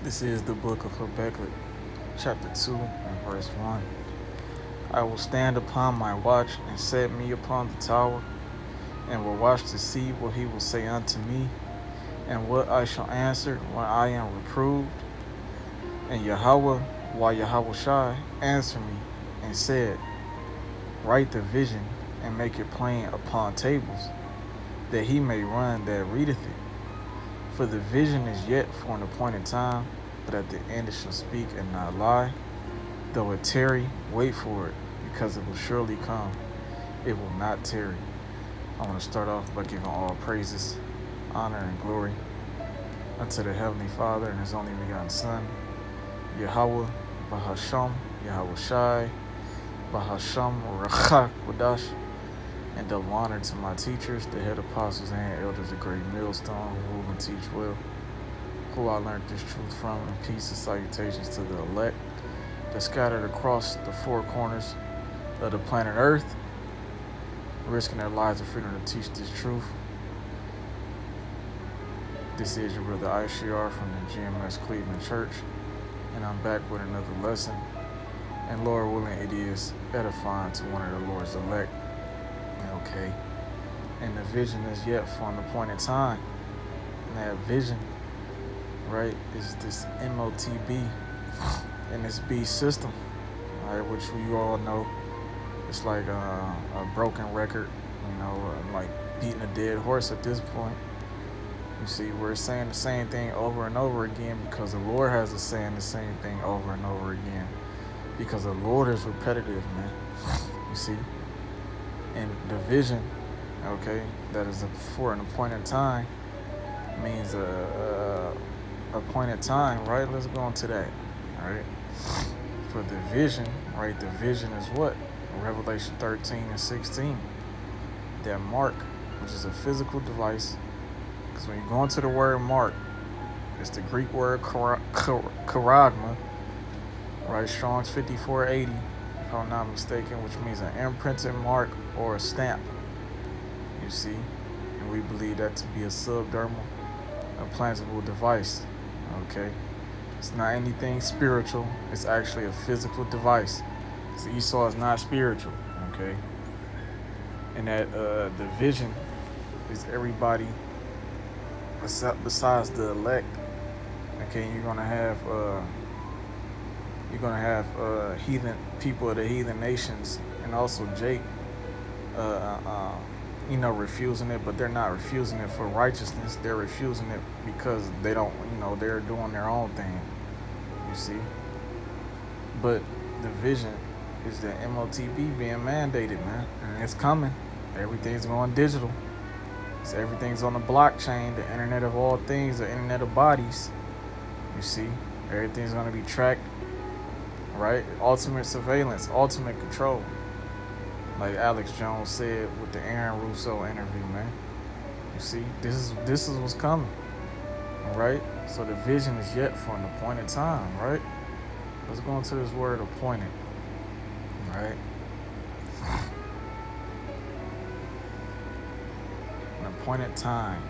This is the book of Habakkuk, chapter 2, and verse 1. I will stand upon my watch and set me upon the tower, and will watch to see what he will say unto me, and what I shall answer when I am reproved. And Yahweh, while Yahweh Shai, answered me and said, Write the vision and make it plain upon tables, that he may run that readeth it. For the vision is yet for an appointed time, but at the end it shall speak and not lie. Though it tarry, wait for it, because it will surely come. It will not tarry. I want to start off by giving all praises, honor, and glory unto the Heavenly Father and His only begotten Son, Yahweh, Bahasham, Yahweh Shai, Bahasham, Rachak, Wadash, and double honor to my teachers, the head apostles and elders of Great Millstone, who rule and teach well, who I learned this truth from, and peace and salutations to the elect that scattered across the four corners of the planet Earth, risking their lives and freedom to teach this truth. This is your brother ICR from the GMS Cleveland Church, and I'm back with another lesson. And Lord willing, it is edifying to one of the Lord's elect. Okay. And the vision is yet for an appointed time. And that vision, right, is this MOTB and this B system, right, which we all know. It's like a broken record, like beating a dead horse at this point. You see, we're saying the same thing over and over again because the Lord has us saying the same thing over and over again. Because the Lord is repetitive, man. You see? And the vision, okay, that is for an appointed time means a appointed time, right? Let's go into that, all right? For the vision, right, the vision is what? Revelation 13 and 16. That mark, which is a physical device, because when you go into the word mark, it's the Greek word charisma, right? Strong's 5480, if I'm not mistaken, which means an imprinted mark or a stamp. You see, and we believe that to be a subdermal implantable device. Okay, it's not anything spiritual. It's actually a physical device. So Esau is not spiritual. Okay, and that the vision is everybody besides the elect. Okay, you're gonna have heathen people of the heathen nations, and also Jake, refusing it, but they're not refusing it for righteousness. They're refusing it because they don't, they're doing their own thing. You see, but the vision is the MOTB being mandated, man, and it's coming. Everything's going digital. So everything's on the blockchain, the internet of all things, the internet of bodies. You see, everything's going to be tracked, right? Ultimate surveillance, ultimate control. Like Alex Jones said with the Aaron Russo interview, man. You see, this is what's coming, all right? So the vision is yet for an appointed time, right? Let's go into this word appointed, all right? An appointed time.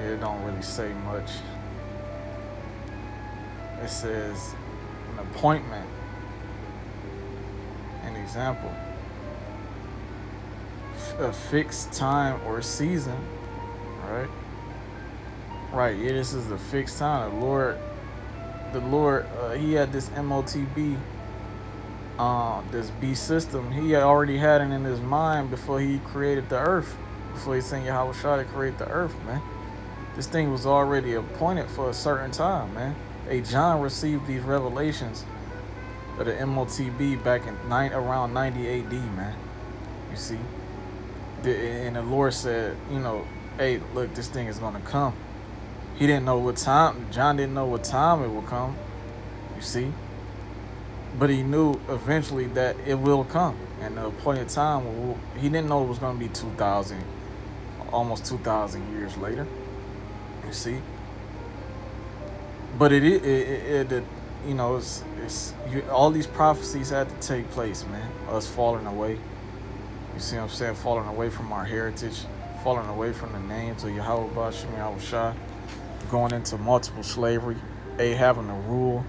It don't really say much. It says an appointment. An example. A fixed time or season, right? Right, yeah, this is a fixed time. The Lord, he had this MOTB, this B system. He already had it in his mind before he created the earth. Before he sent Yahweh Shai to create the earth, man. This thing was already appointed for a certain time, man. Hey, John received these revelations of the MOTB back in around 90 AD, man. You see? And the Lord said, hey, look, this thing is going to come. He didn't know what time. John didn't know what time it would come. You see? But he knew eventually that it will come. And the appointed time, he didn't know it was going to be 2,000, almost 2,000 years later. You see, but all these prophecies had to take place, man. Us falling away, you see what I'm saying? Falling away from our heritage, falling away from the names of Yahweh Bashim Yahushua, going into multiple slavery, having to rule,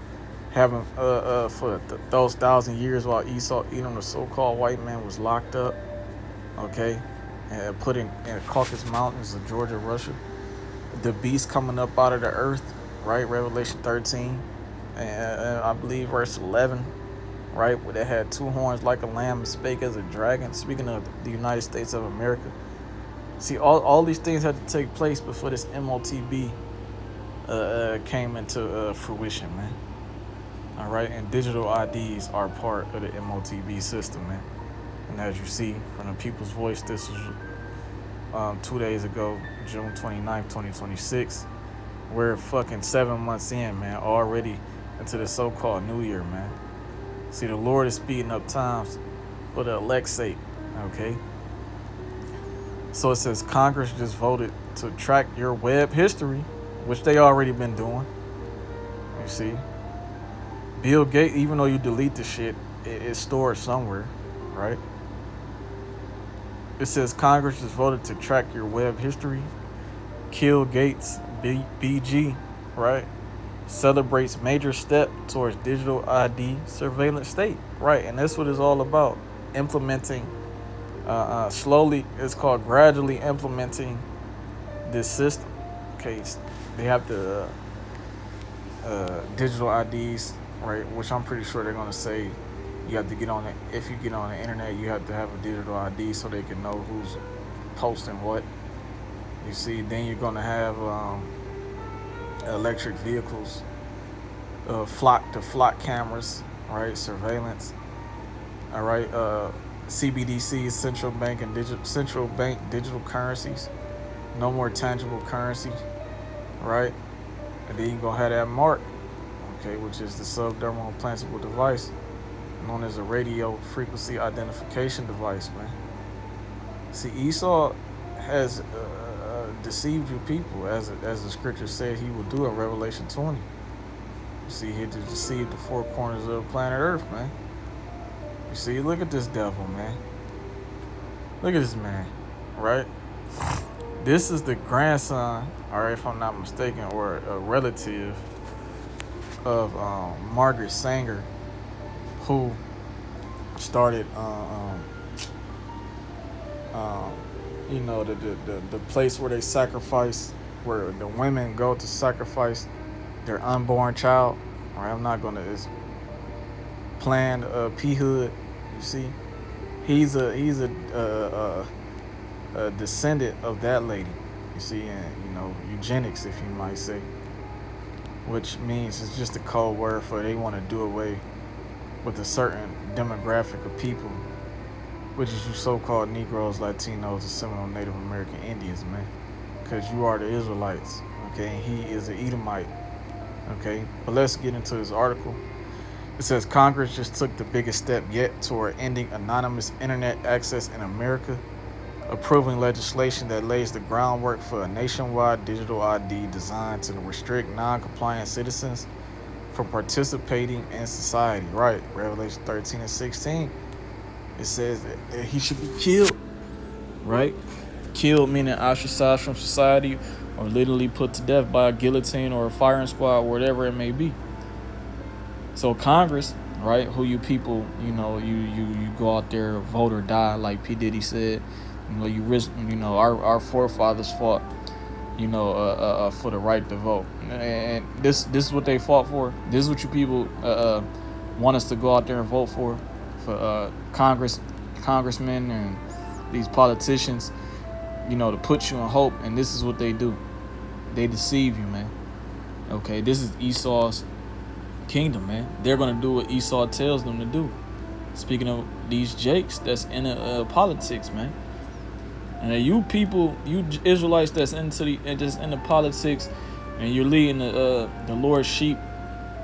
having for those 1,000 years while Esau, Edom, the so-called white man, was locked up, okay, and put in the Caucasus Mountains of Georgia, Russia. The beast coming up out of the earth, right? Revelation 13, and I believe verse 11, right? Where they had 2 horns like a lamb and spake as a dragon. Speaking of the United States of America. See, all these things had to take place before this MOTB came into fruition, man. All right, and digital IDs are part of the MOTB system, man. And as you see from the People's Voice, this was 2 days ago, June 29th, 2026. We're fucking 7 months in, man, already into the so-called New Year, man. See, the Lord is speeding up times for the elect's sake, okay? So it says Congress just voted to track your web history, which they already been doing. You see? Bill Gates, even though you delete the shit, it's stored somewhere, right? It says Congress just voted to track your web history. Kill Gates, BG, right? Celebrates major step towards digital ID surveillance state, right? And that's what it's all about. Implementing, slowly, it's called gradually implementing this system. Okay, they have the digital IDs, right? Which I'm pretty sure they're gonna say you have to get on it. If you get on the internet, you have to have a digital ID so they can know who's posting what. You see, then you're gonna have electric vehicles, flock cameras, right? Surveillance. All right, CBDCs, central bank digital currencies. No more tangible currency, right? And then you're gonna have that mark, okay, which is the subdermal implantable device, known as a radio frequency identification device, man. See, Esau has deceived you people, as the scripture said he will do in Revelation 20. You see, he deceived the 4 corners of the planet Earth, man. You see, look at this devil, man. Look at this man, right? This is the grandson, all right, if I'm not mistaken, or a relative of Margaret Sanger, who started, you know, the place where they sacrifice, where the women go to sacrifice their unborn child. All right, I'm not gonna. It's Planned Parenthood. You see, he's a descendant of that lady. You see, and you know, eugenics, if you might say, which means it's just a code word for they want to do away with a certain demographic of people, which is you so-called Negroes, Latinos, and Seminole Native American Indians, man. Because you are the Israelites, okay? And he is an Edomite, okay? But let's get into this article. It says Congress just took the biggest step yet toward ending anonymous internet access in America, approving legislation that lays the groundwork for a nationwide digital ID designed to restrict non-compliant citizens from participating in society. Right, Revelation 13 and 16. It says that he should be killed, right? Killed meaning ostracized from society, or literally put to death by a guillotine or a firing squad, whatever it may be. So Congress, right, who you people, you know, you go out there, vote or die, like P. Diddy said. You know, you risk, you know, our forefathers fought, you know, for the right to vote. And this is what they fought for. This is what you people want us to go out there and vote for congressmen and these politicians, you know, to put you in hope. And this is what they do. They deceive you, man. Okay, this is Esau's kingdom, man. They're going to do what Esau tells them to do. Speaking of these jakes that's in politics, man. And you people, you Israelites that's into the politics, and you're leading the Lord's sheep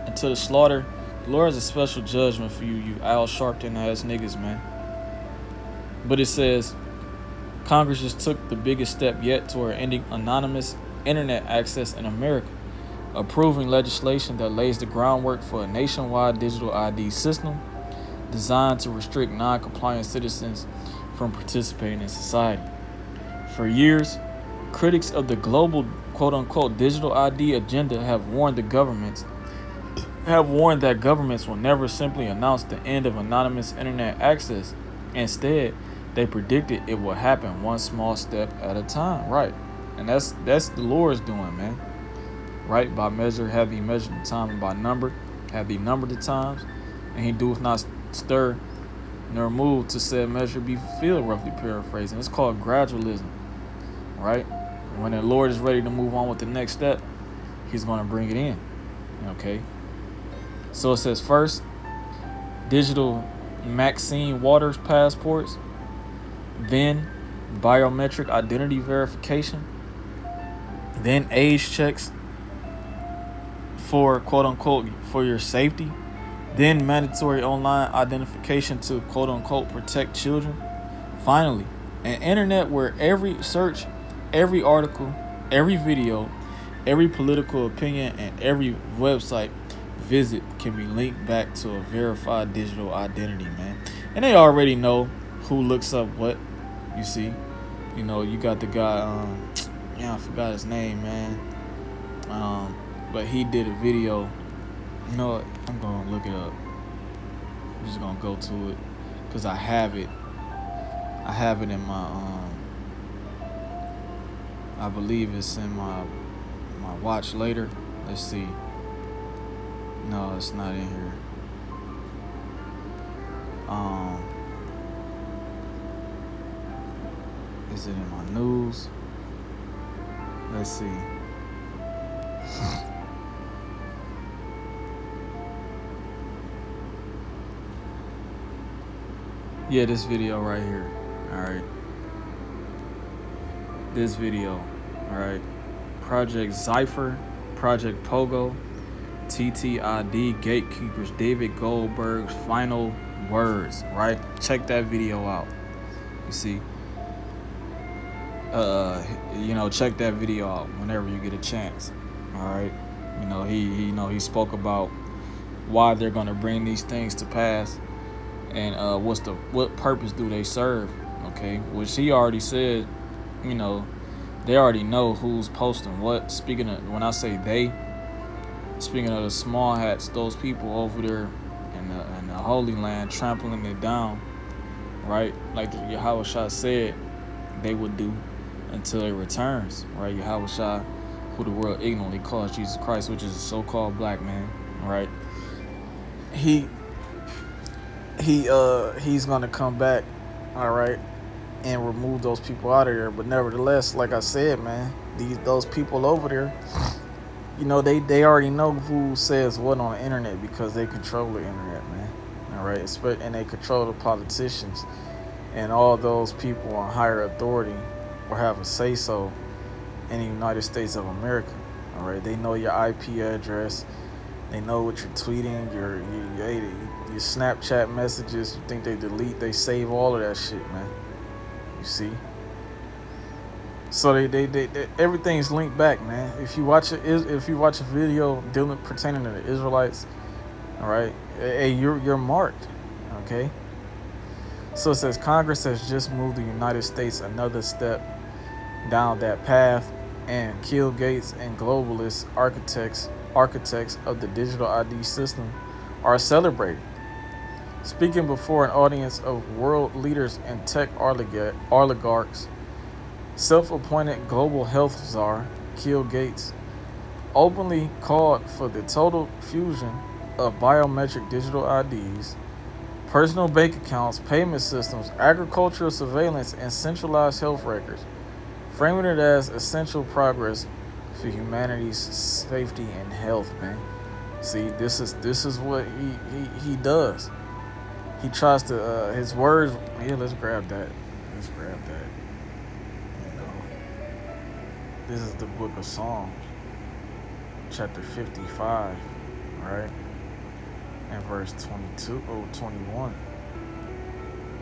into the slaughter. The Lord has a special judgment for you Al Sharpton ass niggas, man. But it says Congress just took the biggest step yet toward ending anonymous internet access in America, approving legislation that lays the groundwork for a nationwide digital ID system designed to restrict non-compliant citizens from participating in society. For years, critics of the global quote-unquote digital ID agenda have warned that governments will never simply announce the end of anonymous internet access. Instead, they predicted it will happen one small step at a time. Right. And that's the Lord's doing, man. Right? By measure, have he measured the time, and by number, have he numbered the times, and he doeth not stir nor move to said measure be fulfilled, roughly paraphrasing. It's called gradualism. Right? When the Lord is ready to move on with the next step, he's going to bring it in. Okay? So it says first, digital Maxine Waters passports, then biometric identity verification, then age checks for quote unquote for your safety, then mandatory online identification to quote unquote protect children. Finally, an internet where every search, every article, every video, every political opinion, and every website visit can be linked back to a verified digital identity, man. And they already know who looks up what. You see, you got the guy, I forgot his name, man. But he did a video. You know what? I'm gonna look it up. I'm just gonna go to it because I have it. I have it in my I believe it's in my watch later. Let's see. No, it's not in here. Is it in my news? Let's see. Yeah, this video right here. Alright. This video. Alright. Project Zypher, Project Pogo, TTID, Gatekeepers, David Goldberg's final words. Right? Check that video out. You see? Check that video out whenever you get a chance. All right. He spoke about why they're gonna bring these things to pass, and what purpose do they serve? Okay, which he already said. They already know who's posting what. Speaking of, when I say they, speaking of the small hats, those people over there in the Holy Land trampling it down, right? Like Yahushua said they would do until it returns, right? Yahushua, who the world ignorantly calls Jesus Christ, which is a so-called black man, right? He's gonna come back, all right, and remove those people out of there. But nevertheless, like I said, man, those people over there, they already know who says what on the internet because they control the internet, man. All right, and they control the politicians and all those people on higher authority or have a say-so in the United States of America. All right, they know your IP address, they know what you're tweeting, your Snapchat messages. You think they delete? They save all of that shit, man. You see? So they everything's linked back, man. If you watch a video pertaining to the Israelites, all right, hey, you're marked, okay? So it says Congress has just moved the United States another step down that path, and Bill Gates and globalist architects of the digital ID system are celebrating. Speaking before an audience of world leaders and tech oligarchs, self-appointed global health czar Bill Gates openly called for the total fusion of biometric digital IDs, personal bank accounts, payment systems, agricultural surveillance, and centralized health records, framing it as essential progress for humanity's safety and health, man. See, this is what he does. He tries to his words. Yeah, let's grab that. This is the book of Psalms, chapter 55, right? And verse 21.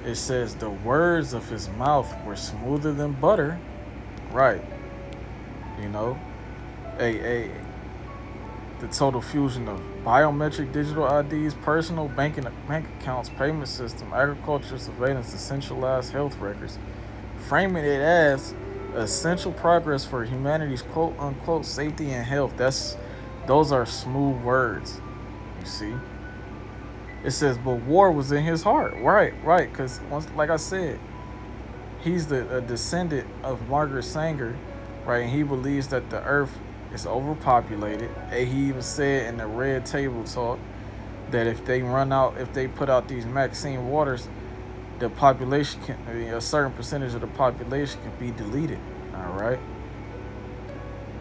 It says, the words of his mouth were smoother than butter. Right. The total fusion of biometric digital IDs, personal bank accounts, payment system, agriculture surveillance, and centralized health records, framing it as essential progress for humanity's quote unquote safety and health. Those are smooth words. You see, it says, but war was in his heart. Right. Because once, like I said, he's a descendant of Margaret Sanger, right? And he believes that the earth is overpopulated. And he even said in the Red Table Talk that if they put out these Maxine Waters, the population a certain percentage of the population can be deleted. All right.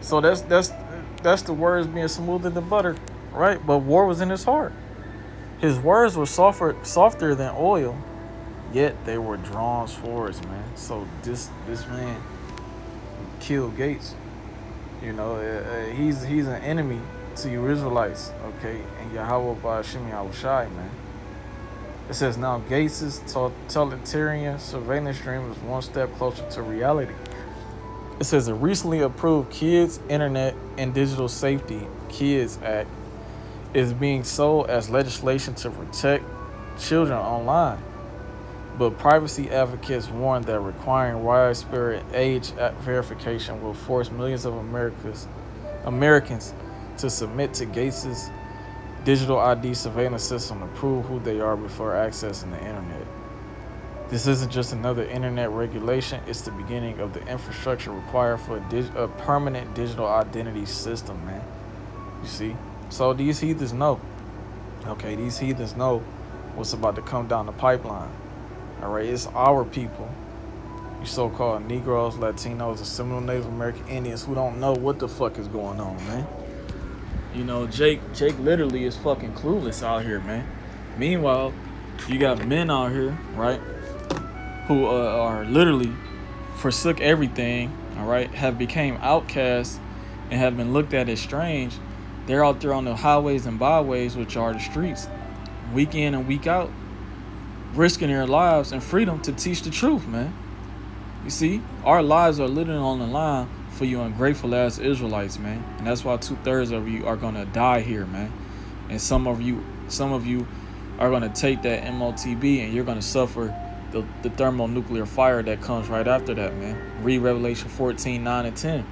So that's the words being smoother than butter, right? But war was in his heart. His words were softer than oil, yet they were drawn swords, man. So this man killed Gates. You know, he's an enemy to you Israelites, okay? And Yahweh Ba'ashim Yahushai, man. It says now Gates' totalitarian surveillance dream is one step closer to reality. It says a recently approved Kids, Internet, and Digital Safety Kids Act is being sold as legislation to protect children online. But privacy advocates warn that requiring widespread age verification will force millions of Americans to submit to Gates' digital ID surveillance system to prove who they are before accessing the internet. This isn't just another internet regulation, it's the beginning of the infrastructure required for a permanent digital identity system, man. You see? So these heathens know. Okay, these heathens know what's about to come down the pipeline. All right, it's our people, you so-called Negroes, Latinos, and Seminole Native American Indians who don't know what the fuck is going on, man. You know, Jake literally is fucking clueless out here, man. Meanwhile, you got men out here, right, who are literally forsook everything, all right, have became outcasts and have been looked at as strange. They're out there on the highways and byways, which are the streets, week in and week out, risking their lives and freedom to teach the truth, man. You see, our lives are literally on the line for you ungrateful ass Israelites, man. And that's why 2/3 of you are gonna die here, man. And some of you are gonna take that MOTB and you're gonna suffer the thermonuclear fire that comes right after that, man. Read Revelation 14, 9 and 10,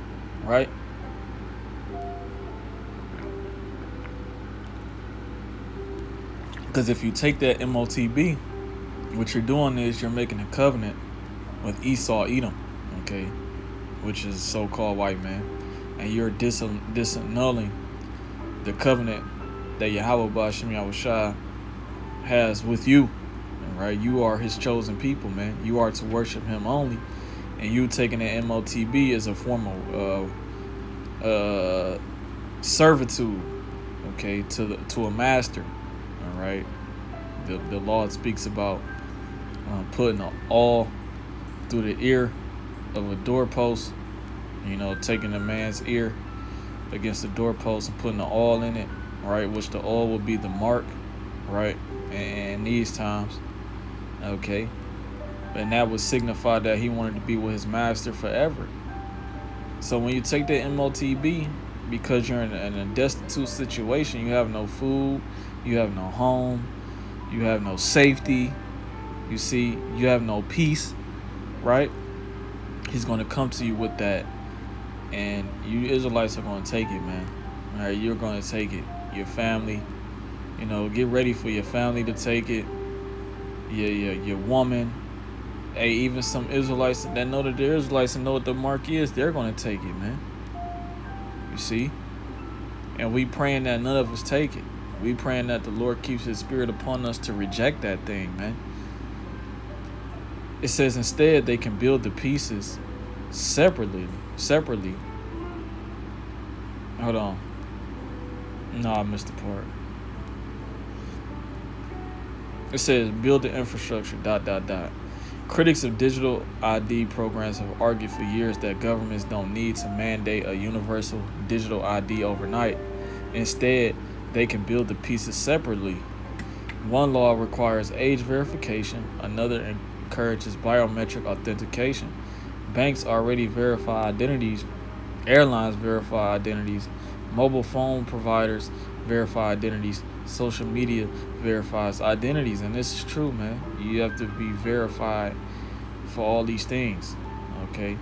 right? Because if you take that MOTB, what you're doing is you're making a covenant with Esau, Edom, okay, which is so-called white man, and you're disannulling the covenant that Yahweh Ba'ashim Yahushai has with you, right? You are his chosen people, man. You are to worship him only, and you taking the MOTB as a form of servitude, okay, to a master, all right? The law speaks about putting an awl through the ear of a doorpost, you know, taking a man's ear against the doorpost and putting the awl in it, right, which the awl will be the mark, right, and these times, okay, and that would signify that he wanted to be with his master forever. So when you take the MOTB, because you're in a destitute situation, you have no food, you have no home, you have no safety, you see, you have no peace, right? He's going to come to you with that, and you Israelites are going to take it, man. All right, you're going to take it. Your family, you know, get ready for your family to take it. Your woman, hey, even some Israelites that know that they're Israelites and know what the mark is, they're going to take it, man. You see? And we praying that none of us take it. We praying that the Lord keeps his spirit upon us to reject that thing, man. It says instead they can build the pieces separately. Hold on. No, I missed the part. It says build the infrastructure, ... Critics of digital ID programs have argued for years that governments don't need to mandate a universal digital ID overnight. Instead, they can build the pieces separately. One law requires age verification, another encourages biometric authentication. Banks already verify identities, airlines verify identities, mobile phone providers verify identities, social media verifies identities, and this is true, man. You have to be verified for all these things, okay?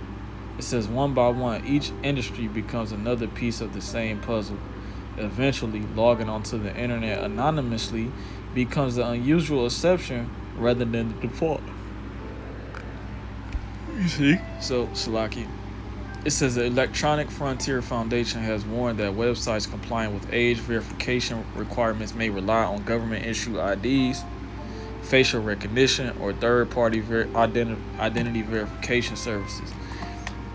It says one by one, each industry becomes another piece of the same puzzle. Eventually, logging onto the internet anonymously becomes the unusual exception rather than the default. You see? So, Salaki. It says the Electronic Frontier Foundation has warned that websites complying with age verification requirements may rely on government-issued IDs, facial recognition, or third-party identity verification services.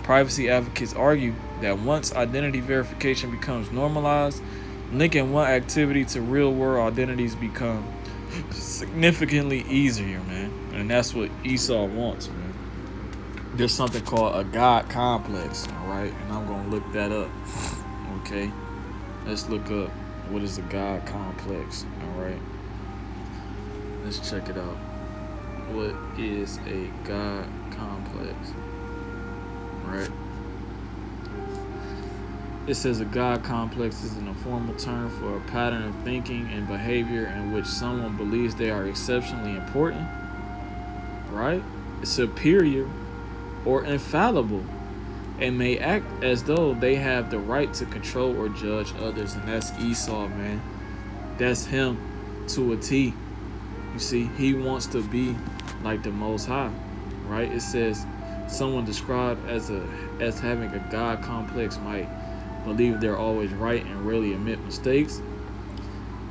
Privacy advocates argue that once identity verification becomes normalized, linking one activity to real-world identities become significantly easier, man. And that's what Esau wants, man. There's something called a God complex, all right? And I'm going to look that up, okay? Let's look up what is a God complex, all right? Let's check it out. What is a God complex? Right? It says a God complex is an informal term for a pattern of thinking and behavior in which someone believes they are exceptionally important, right? Superior or infallible, and may act as though they have the right to control or judge others. And that's Esau, man. That's him to a T. You see, he wants to be like the Most High, right? It says someone described as having a God complex might believe they're always right and rarely admit mistakes,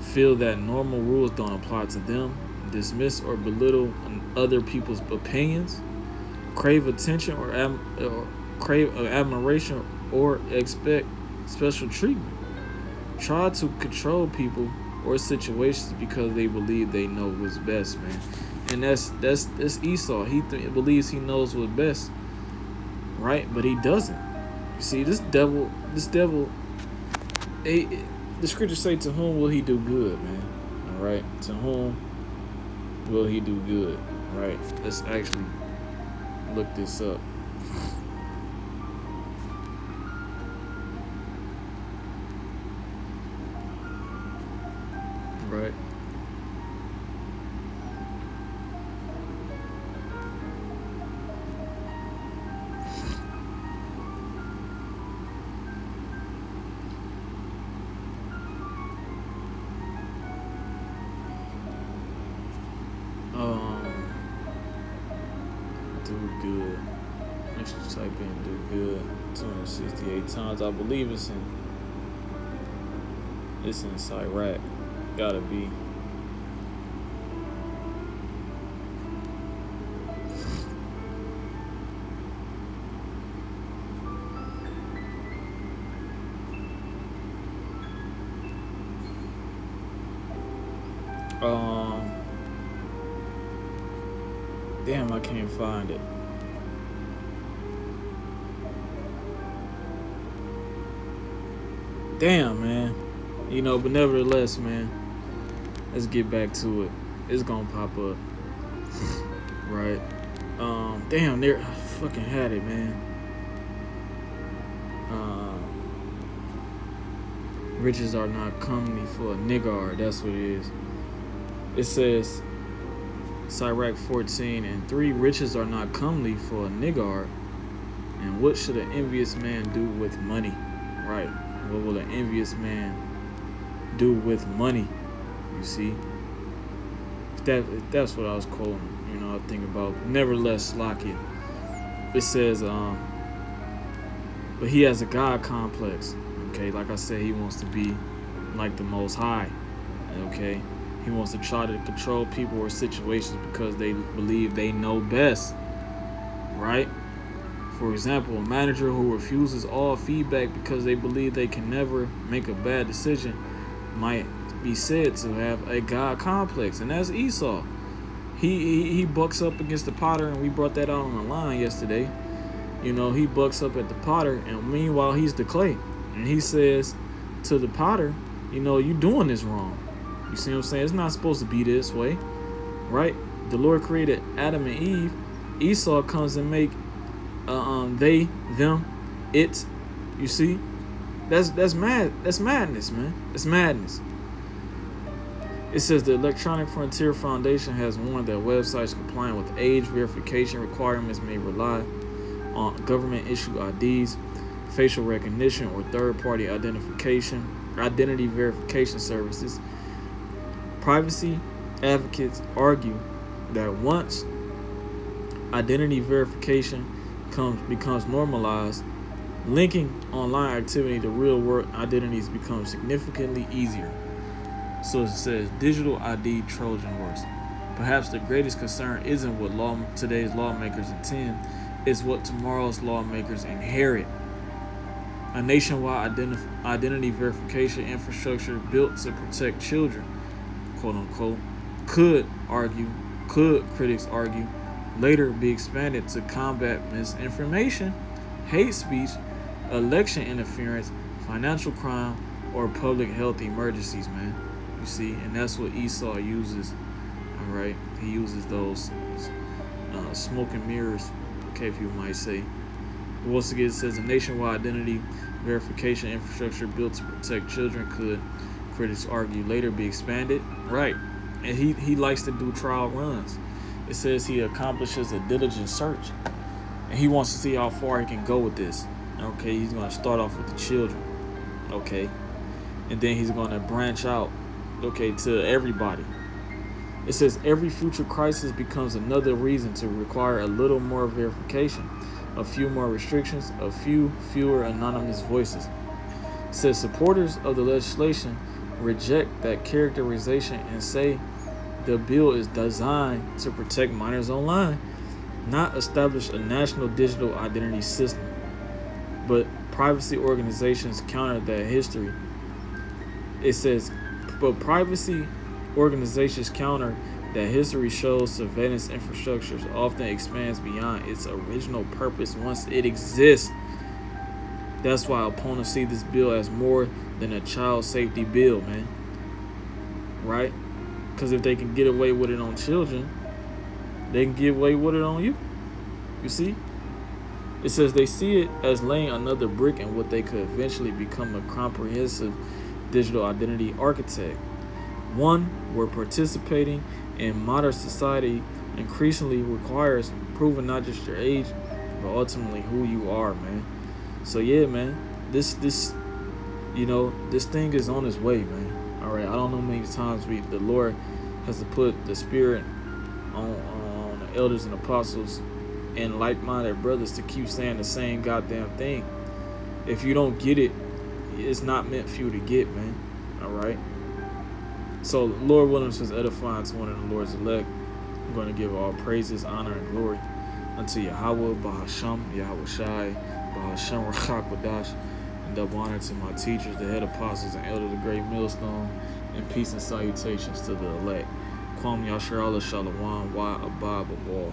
feel that normal rules don't apply to them, dismiss or belittle other people's opinions, crave attention or crave admiration or expect special treatment, try to control people or situations because they believe they know what's best, man. And that's Esau. He believes he knows what's best, right? But he doesn't. You see, this devil, the scriptures say, to whom will he do good, man? All right, to whom will he do good? Right? Let's actually look this up. Right. Do good. Let's just type in do good 268 times. I believe it's in Sirach. Gotta be. Damn, I can't find it. Damn, man. You know, but nevertheless, man, let's get back to it. It's gonna pop up. Right. Damn, there, I fucking had it, man. Riches are not comely for a nigger. That's what it is. It says, Sirach 14:3, riches are not comely for a nigger. And what should an envious man do with money? Right. What will an envious man do with money? You see? If that's what I was quoting, you know, I think about. Nevertheless, Lockett. It says, but he has a God complex. Okay, like I said, he wants to be like the Most High. Okay, he wants to try to control people or situations because they believe they know best. Right? For example, a manager who refuses all feedback because they believe they can never make a bad decision might be said to have a God complex, and that's Esau. He bucks up against the potter, and we brought that out on the line yesterday. You know, he bucks up at the potter, and meanwhile he's the clay. And he says to the potter, you know, you doing this wrong. You see what I'm saying? It's not supposed to be this way, right? The Lord created Adam and Eve. Esau comes and make they, them, it. You see? That's mad. That's madness, man. It's madness. It says the Electronic Frontier Foundation has warned that websites complying with age verification requirements may rely on government issue IDs, facial recognition or third-party identity verification services. Privacy advocates argue that once identity verification becomes normalized, linking online activity to real-world identities becomes significantly easier. So it says digital ID Trojan horse. Perhaps the greatest concern isn't what today's lawmakers intend, it's what tomorrow's lawmakers inherit. A nationwide identity verification infrastructure built to protect children, quote unquote, could critics argue, later be expanded to combat misinformation, hate speech, election interference, financial crime, or public health emergencies, man. You see, and that's what Esau uses. All right, he uses those smoke and mirrors, okay, if you might say. Once again, it says a nationwide identity verification infrastructure built to protect children could, critics argue, later be expanded. Right, and he likes to do trial runs. It says he accomplishes a diligent search, and he wants to see how far he can go with this. Okay, he's going to start off with the children. Okay, and then he's going to branch out, okay, to everybody. It says every future crisis becomes another reason to require a little more verification, a few more restrictions, a few fewer anonymous voices. It says supporters of the legislation reject that characterization and say the bill is designed to protect minors online, not establish a national digital identity system. But privacy organizations counter that history. It says, but privacy organizations counter that history shows surveillance infrastructures often expands beyond its original purpose once it exists. That's why opponents see this bill as more than a child safety bill, man. Right? Because if they can get away with it on children, they can get away with it on you. You see? It says they see it as laying another brick in what they could eventually become a comprehensive digital identity architect. One where participating in modern society increasingly requires proving not just your age, but ultimately who you are, man. So yeah, man, this thing is on its way, man. All right, I don't know how many times the Lord has to put the Spirit on the elders and apostles and like-minded brothers to keep saying the same goddamn thing. If you don't get it, it's not meant for you to get, man. All right. So Lord Williams was edifying to one of the Lord's elect. I'm going to give all praises, honor, and glory unto Yahweh, Bahasham, Yahweh Shai, Bahasham Rachakwadash, and double honor to my teachers, the head apostles, and elders of the great millstone, and peace and salutations to the elect. Kwam Yasher Allah Shalom, Wa Abba Babal.